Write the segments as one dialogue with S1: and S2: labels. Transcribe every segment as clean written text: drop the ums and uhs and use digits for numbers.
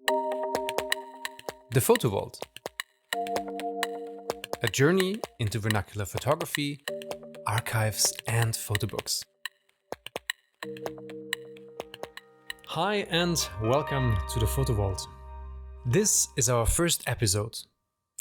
S1: The Photo Vault. A journey into vernacular photography, archives, and photo books. Hi and welcome to the Photo Vault. This is our first episode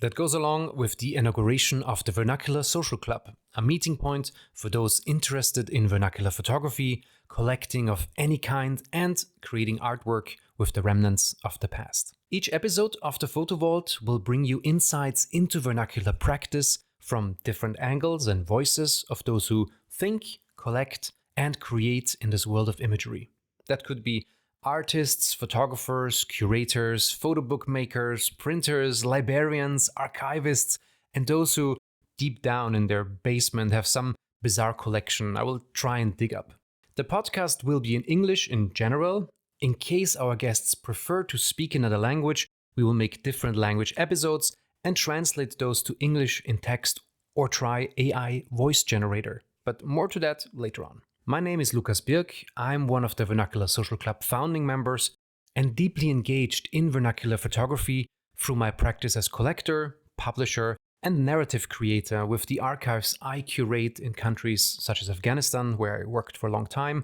S1: that goes along with the inauguration of the Vernacular Social Club, a meeting point for those interested in vernacular photography, collecting of any kind, and creating artwork with the remnants of the past. Each episode of the Photo Vault will bring you insights into vernacular practice from different angles and voices of those who think, collect, and create in this world of imagery. That could be artists, photographers, curators, photo book makers, printers, librarians, archivists, and those who deep down in their basement have some bizarre collection I will try and dig up. The podcast will be in English in general. In case our guests prefer to speak another language, we will make different language episodes and translate those to English in text or try AI voice generator. But more to that later on. My name is Lukas Birk. I'm one of the Vernacular Social Club founding members and deeply engaged in vernacular photography through my practice as collector, publisher, and narrative creator with the archives I curate in countries such as Afghanistan, where I worked for a long time,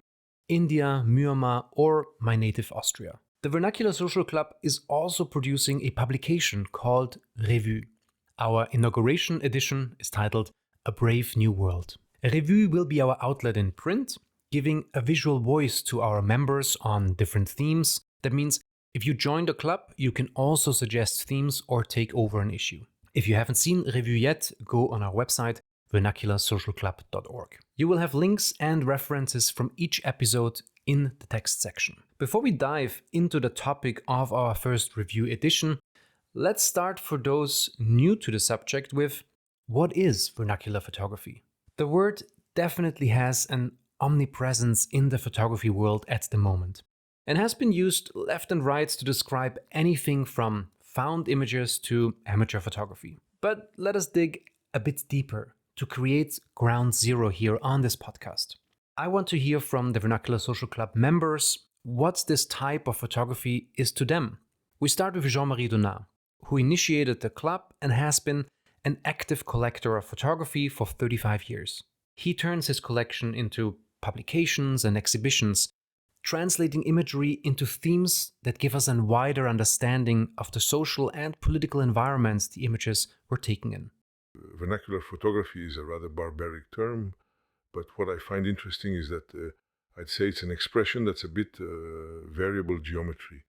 S1: India, Myanmar, or my native Austria. The Vernacular Social Club is also producing a publication called REVU. Our inauguration edition is titled A Brave New World. REVU will be our outlet in print, giving a visual voice to our members on different themes. That means if you join the club, you can also suggest themes or take over an issue. If you haven't seen REVU yet, go on our website, vernacularsocialclub.org. You will have links and references from each episode in the text section. Before we dive into the topic of our first REVU edition, let's start for those new to the subject with what is vernacular photography? The word definitely has an omnipresence in the photography world at the moment and has been used left and right to describe anything from found images to amateur photography. But let us dig a bit deeper to create ground zero here on this podcast. I want to hear from the Vernacular Social Club members what this type of photography is to them. We start with Jean-Marie Donat, who initiated the club and has been an active collector of photography for 35 years. He turns his collection into publications and exhibitions, translating imagery into themes that give us a wider understanding of the social and political environments the images were taken in.
S2: Vernacular photography is a rather barbaric term, but what I find interesting is that I'd say it's an expression that's a bit variable geometry.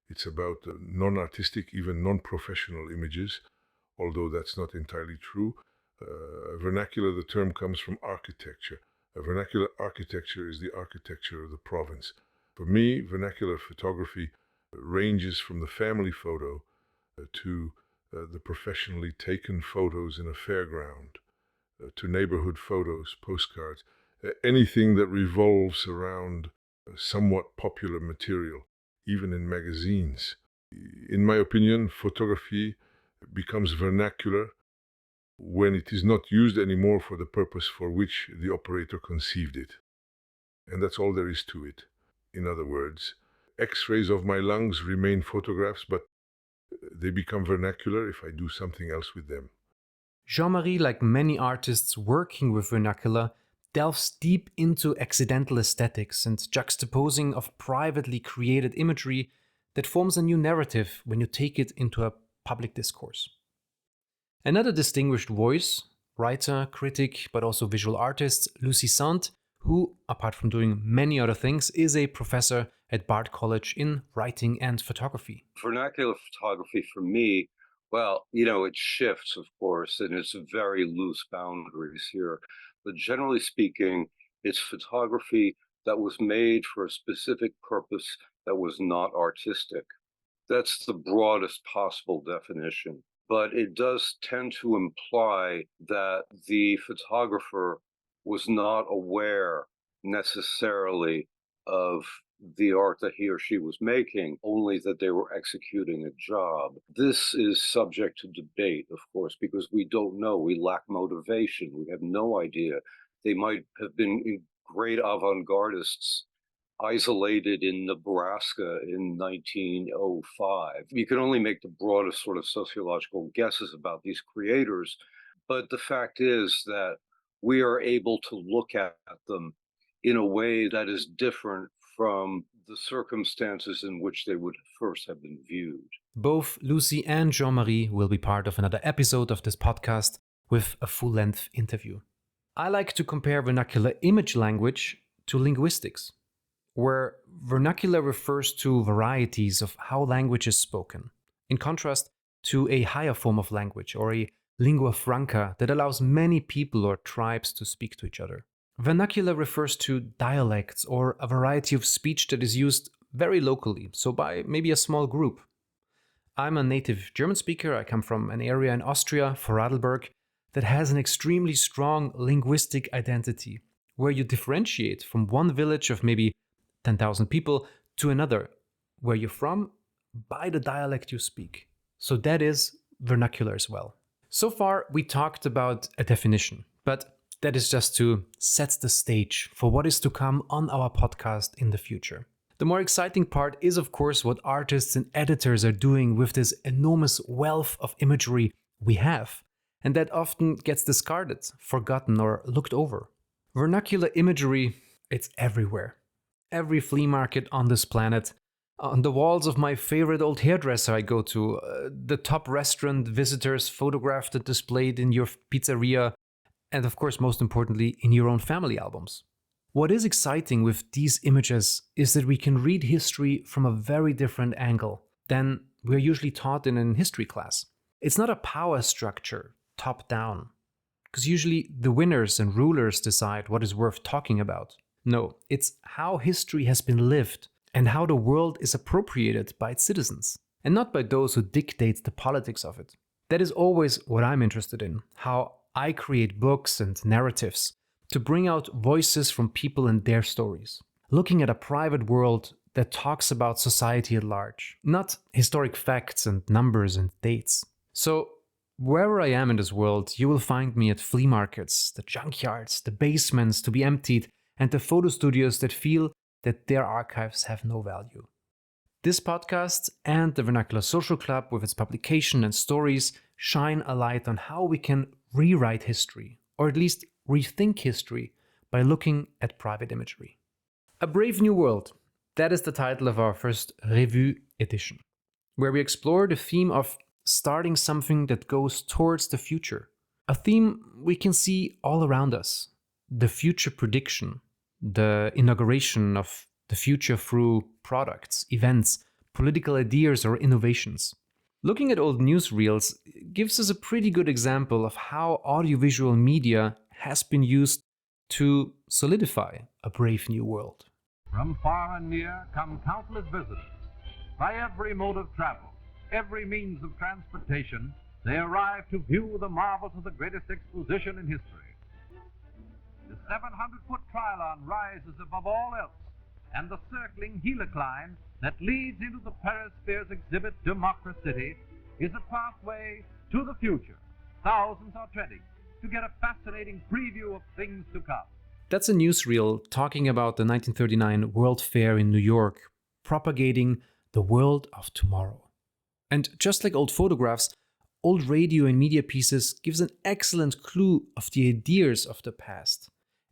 S2: It's about non-artistic, even non-professional images, although that's not entirely true. Vernacular, the term comes from architecture. Vernacular architecture is the architecture of the province. For me, vernacular photography ranges from the family photo to the professionally taken photos in a fairground, to neighborhood photos, postcards, anything that revolves around somewhat popular material, even in magazines. In my opinion, photography becomes vernacular when it is not used anymore for the purpose for which the operator conceived it. And that's all there is to it. In other words, X-rays of my lungs remain photographs, but they become vernacular if I do something else with them.
S1: Jean-Marie, like many artists working with vernacular, delves deep into accidental aesthetics and juxtaposing of privately created imagery that forms a new narrative when you take it into a public discourse. Another distinguished voice, writer, critic, but also visual artist, Lucy Sant, who, apart from doing many other things, is a professor at Bard College in writing and photography.
S3: Vernacular photography for me, well, it shifts, of course, and it's very loose boundaries here. But generally speaking, it's photography that was made for a specific purpose that was not artistic. That's the broadest possible definition. But it does tend to imply that the photographer was not aware necessarily of the art that he or she was making, only that they were executing a job. This is subject to debate, of course, because we don't know. We lack motivation. We have no idea. They might have been great avant-gardists isolated in Nebraska in 1905. You can only make the broadest sort of sociological guesses about these creators, but the fact is that we are able to look at them in a way that is different from the circumstances in which they would first have been viewed.
S1: Both Lucy and Jean-Marie will be part of another episode of this podcast with a full-length interview. I like to compare vernacular image language to linguistics, where vernacular refers to varieties of how language is spoken, in contrast to a higher form of language or a lingua franca that allows many people or tribes to speak to each other. Vernacular refers to dialects or a variety of speech that is used very locally, so by maybe a small group. I'm a native German speaker. I come from an area in Austria, Vorarlberg, that has an extremely strong linguistic identity, where you differentiate from one village of maybe 10,000 people to another, where you're from, by the dialect you speak. So that is vernacular as well. So far, we talked about a definition, but that is just to set the stage for what is to come on our podcast in the future. The more exciting part is, of course, what artists and editors are doing with this enormous wealth of imagery we have, and that often gets discarded, forgotten, or looked over. Vernacular imagery, it's everywhere. Every flea market on this planet, on the walls of my favorite old hairdresser I go to, the top restaurant visitors photographed and displayed in your pizzeria, and of course, most importantly, in your own family albums. What is exciting with these images is that we can read history from a very different angle than we're usually taught in a history class. It's not a power structure, top down, because usually the winners and rulers decide what is worth talking about. No, it's how history has been lived and how the world is appropriated by its citizens, and not by those who dictate the politics of it. That is always what I'm interested in, how I create books and narratives to bring out voices from people and their stories, looking at a private world that talks about society at large, not historic facts and numbers and dates. So, wherever I am in this world, you will find me at flea markets, the junkyards, the basements to be emptied, and the photo studios that feel that their archives have no value. This podcast and the Vernacular Social Club with its publication and stories shine a light on how we can rewrite history, or at least rethink history, by looking at private imagery. A Brave New World, that is the title of our first REVU edition, where we explore the theme of starting something that goes towards the future. A theme we can see all around us, the future prediction, the inauguration of the future through products, events, political ideas, or innovations. Looking at old newsreels gives us a pretty good example of how audiovisual media has been used to solidify a brave new world.
S4: From far and near come countless visitors. By every mode of travel, every means of transportation, they arrive to view the marvels of the greatest exposition in history. The 700-foot Trilon rises above all else, and the circling helicline that leads into the Paris Fair's exhibit Democracy is a pathway to the future. Thousands are treading to get a fascinating preview of things to come.
S1: That's a newsreel talking about the 1939 World Fair in New York, propagating the world of tomorrow. And just like old photographs, old radio and media pieces gives an excellent clue of the ideas of the past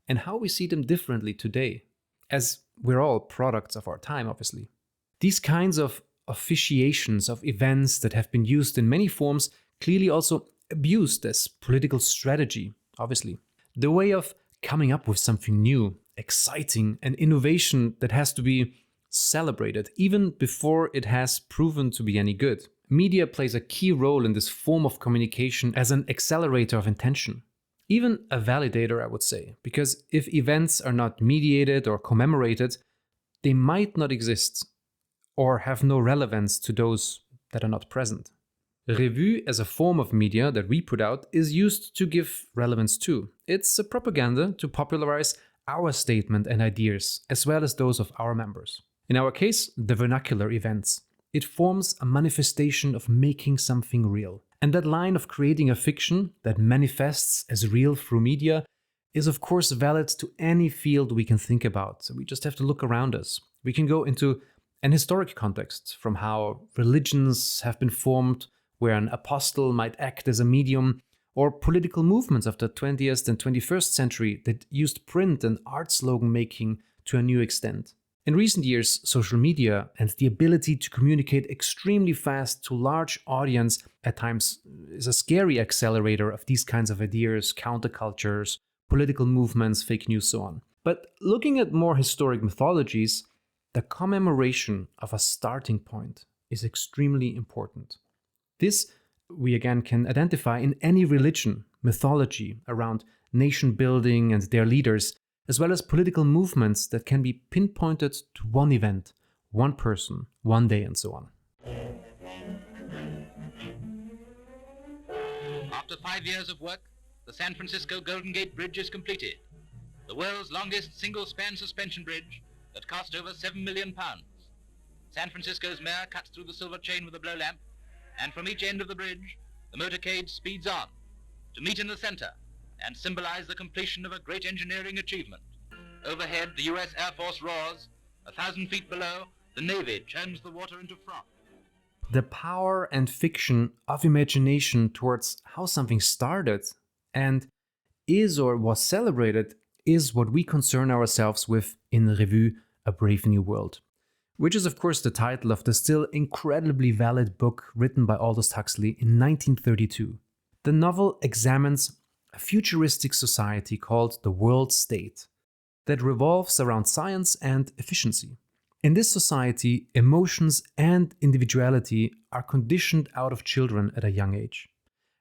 S1: and how we see them differently today, as we're all products of our time, obviously. These kinds of officiations of events that have been used in many forms clearly also abused as political strategy, obviously. The way of coming up with something new, exciting, and innovation that has to be celebrated even before it has proven to be any good. Media plays a key role in this form of communication as an accelerator of intention. Even a validator, I would say, because if events are not mediated or commemorated, they might not exist or have no relevance to those that are not present. REVU, as a form of media that we put out, is used to give relevance to. It's a propaganda to popularize our statement and ideas, as well as those of our members. In our case, the vernacular events. It forms a manifestation of making something real. And that line of creating a fiction that manifests as real through media is of course valid to any field we can think about. So we just have to look around us. We can go into an historic context, from how religions have been formed, where an apostle might act as a medium, or political movements of the 20th and 21st century that used print and art slogan making to a new extent. In recent years, social media and the ability to communicate extremely fast to large audience at times is a scary accelerator of these kinds of ideas, countercultures, political movements, fake news, so on. But looking at more historic mythologies, the commemoration of a starting point is extremely important. This we again can identify in any religion, mythology around nation building and their leaders, as well as political movements that can be pinpointed to one event, one person, one day, and so on.
S5: After 5 years of work, the San Francisco Golden Gate Bridge is completed, the world's longest single-span suspension bridge that cost over £7 million. San Francisco's mayor cuts through the silver chain with a blow lamp, and from each end of the bridge, the motorcade speeds on to meet in the center and symbolize the completion of a great engineering achievement. Overhead, the U.S. Air Force roars. 1,000 feet below, the Navy churns the water into froth.
S1: The power and fiction of imagination towards how something started and is or was celebrated is what we concern ourselves with in REVU, A Brave New World, which is of course the title of the still incredibly valid book written by Aldous Huxley in 1932. The novel examines a futuristic society called the World State that revolves around science and efficiency. In this society, emotions and individuality are conditioned out of children at a young age,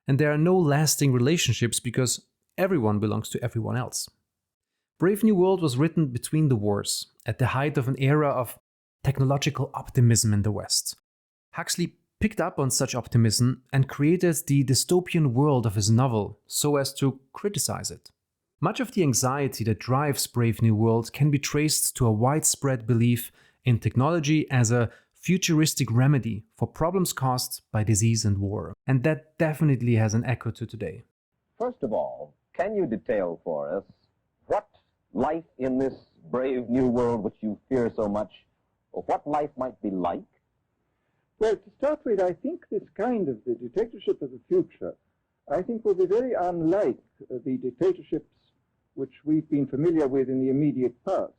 S1: and there are no lasting relationships because everyone belongs to everyone else. Brave New World was written between the wars, at the height of an era of technological optimism in the West. Huxley picked up on such optimism and created the dystopian world of his novel so as to criticize it. Much of the anxiety that drives Brave New World can be traced to a widespread belief in technology as a futuristic remedy for problems caused by disease and war. And that definitely has an echo to today.
S6: First of all, can you detail for us what life in this brave new world which you fear so much, or what life might be like?
S7: Well, to start with, I think this kind of the dictatorship of the future, I think will be very unlike the dictatorships which we've been familiar with in the immediate past.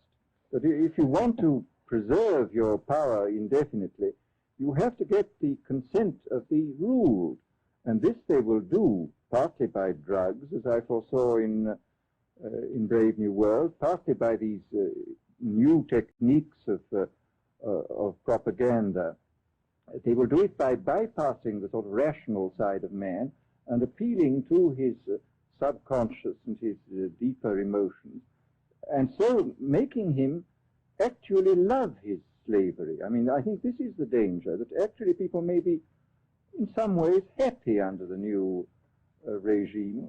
S7: But if you want to preserve your power indefinitely, you have to get the consent of the ruled. And this they will do partly by drugs, as I foresaw in Brave New World, partly by these new techniques of propaganda. They will do it by bypassing the sort of rational side of man and appealing to his subconscious and his deeper emotions, and so making him actually love his slavery. I mean, I think this is the danger, that actually people may be in some ways happy under the new regime.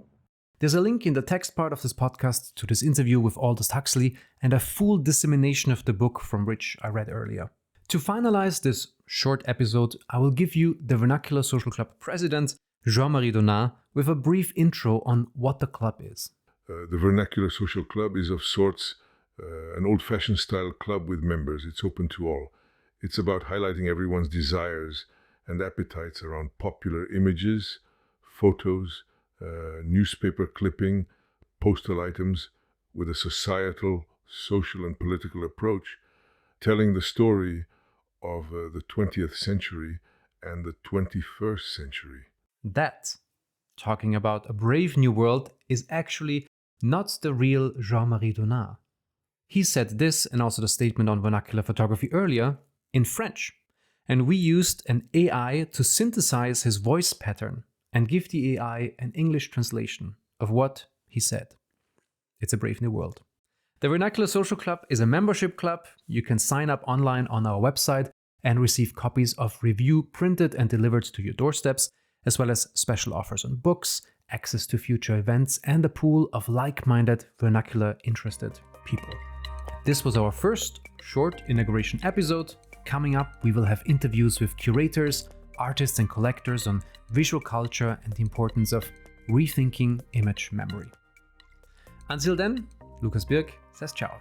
S1: There's a link in the text part of this podcast to this interview with Aldous Huxley and a full dissemination of the book from which I read earlier. To finalize this short episode, I will give you the Vernacular Social Club president, Jean-Marie Donat, with a brief intro on what the club is.
S2: The Vernacular Social Club is of sorts an old-fashioned style club with members. It's open to all. It's about highlighting everyone's desires and appetites around popular images, photos, newspaper clipping, postal items, with a societal, social and political approach, telling the story of the 20th century and the 21st century.
S1: That, talking about A Brave New World, is actually not the real Jean-Marie Donat. He said this, and also the statement on vernacular photography earlier, in French, and we used an AI to synthesize his voice pattern and give the AI an English translation of what he said. It's A Brave New World. The Vernacular Social Club is a membership club. You can sign up online on our website and receive copies of REVU printed and delivered to your doorsteps, as well as special offers on books, access to future events, and a pool of like-minded vernacular interested people. This was our first short inauguration episode. Coming up, we will have interviews with curators, artists and collectors on visual culture and the importance of rethinking image memory. Until then, Lukas Birk says ciao.